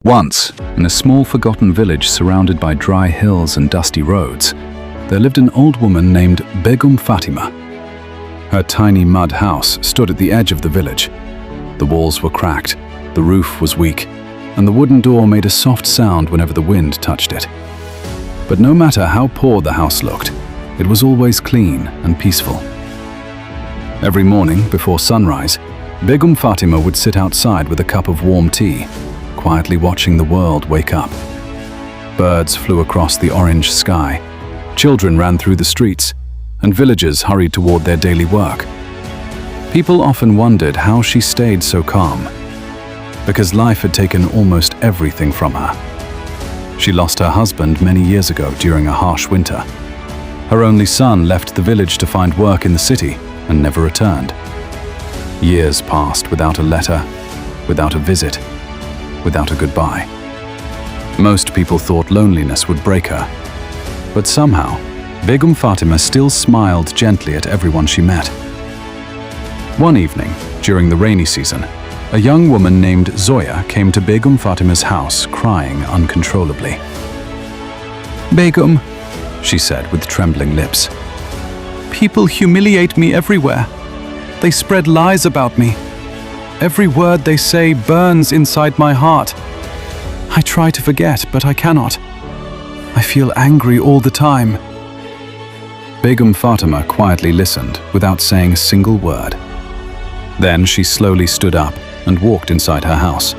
Once, in a small forgotten village surrounded by dry hills and dusty roads, there lived an old woman named Begum Fatima. Her tiny mud house stood at the edge of the village. The walls were cracked, the roof was weak, and the wooden door made a soft sound whenever the wind touched it. But no matter how poor the house looked, it was always clean and peaceful. Every morning, before sunrise, Begum Fatima would sit outside with a cup of warm tea, quietly watching the world wake up. Birds flew across the orange sky, children ran through the streets, and villagers hurried toward their daily work. People often wondered how she stayed so calm, because life had taken almost everything from her. She lost her husband many years ago during a harsh winter. Her only son left the village to find work in the city and never returned. Years passed without a letter, without a visit, without a goodbye. Most people thought loneliness would break her, but somehow, Begum Fatima still smiled gently at everyone she met. One evening, during the rainy season, a young woman named Zoya came to Begum Fatima's house crying uncontrollably. "Begum," she said with trembling lips, "people humiliate me everywhere. They spread lies about me. Every word they say burns inside my heart. I try to forget, but I cannot. I feel angry all the time." Begum Fatima quietly listened without saying a single word. Then she slowly stood up and walked inside her house.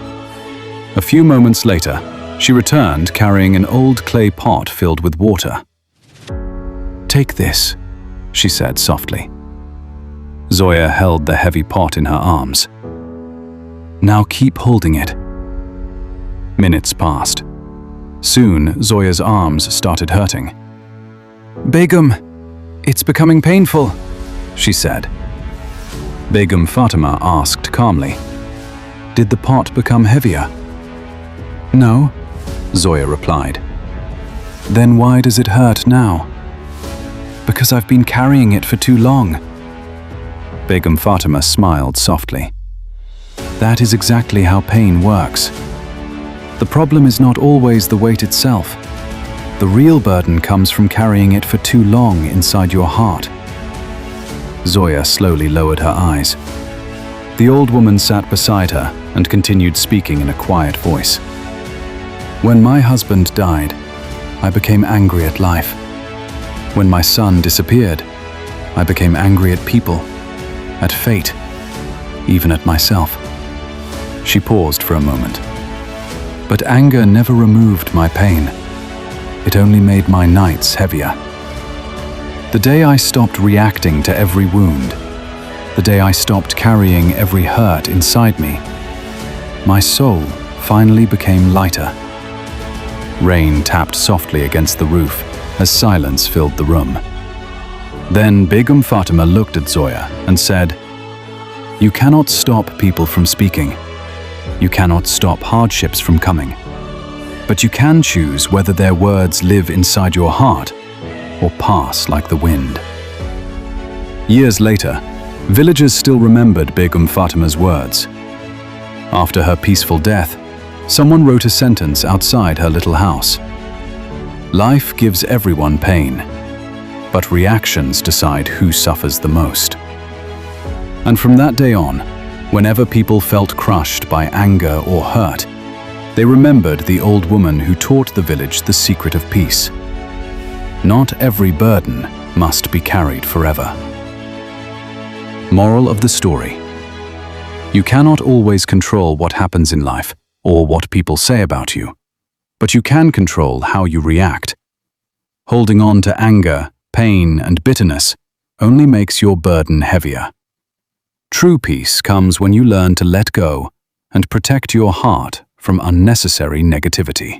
A few moments later, she returned carrying an old clay pot filled with water. "Take this," she said softly. Zoya held the heavy pot in her arms. "Now keep holding it." Minutes passed. Soon, Zoya's arms started hurting. "Begum, it's becoming painful," she said. Begum Fatima asked calmly, "Did the pot become heavier?" "No," Zoya replied. "Then why does it hurt now?" "Because I've been carrying it for too long." Begum Fatima smiled softly. "That is exactly how pain works. The problem is not always the weight itself. The real burden comes from carrying it for too long inside your heart." Zoya slowly lowered her eyes. The old woman sat beside her and continued speaking in a quiet voice. "When my husband died, I became angry at life. When my son disappeared, I became angry at people, at fate, even at myself." She paused for a moment. "But anger never removed my pain. It only made my nights heavier. The day I stopped reacting to every wound, the day I stopped carrying every hurt inside me, my soul finally became lighter." Rain tapped softly against the roof as silence filled the room. Then Begum Fatima looked at Zoya and said, "You cannot stop people from speaking. You cannot stop hardships from coming. But you can choose whether their words live inside your heart or pass like the wind." Years later, villagers still remembered Begum Fatima's words. After her peaceful death, someone wrote a sentence outside her little house. "Life gives everyone pain, but reactions decide who suffers the most." And from that day on, whenever people felt crushed by anger or hurt, they remembered the old woman who taught the village the secret of peace. Not every burden must be carried forever. Moral of the story: you cannot always control what happens in life or what people say about you, but you can control how you react. Holding on to anger, pain, and bitterness only makes your burden heavier. True peace comes when you learn to let go and protect your heart from unnecessary negativity.